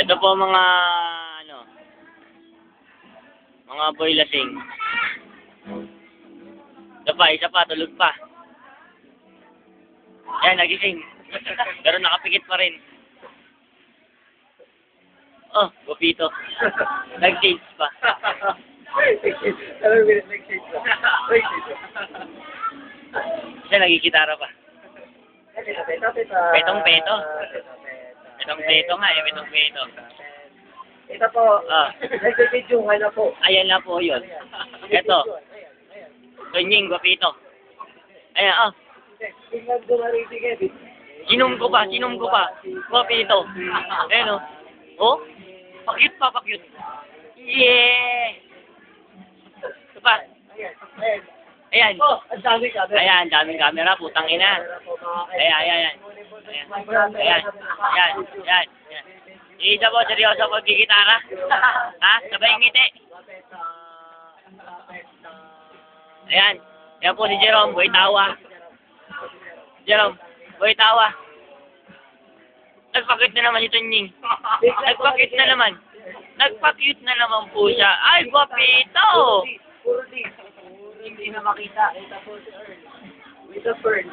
Ito po mga, ano, mga boy lasing. Isa pa, tulog pa. Yan, nagising. Pero nakapikit pa rin. Oh, gupito. Nag-change pa. Siya, nagkikitara pa. Petong-peto. Petong-peto nga, petong-peto. Ito po, nagsisidyo ka na po. Ayan na po yun. Ito. Tunying, gupito. Ayan, oh. Tingnan ko na rin si Kevin. Sinom ko pa. Gupito. Ayan, oh. Oh, pakyut pa. Yeah! Ito pa. Ayan. Oh, ang dami ka. Ayan, daming camera, putang ina. Ayan. Isa po, seryoso po, gigitara. Ha? Sabay ngiti. Ayan. Yan po si Jerome, boy tawa. Jerome, boy tawa. Nagpakit na naman si Tunying. Nagpakit na naman po siya. Ay, guwapito! Puro di. Hindi na makita. Ito po si Earl. With the fern.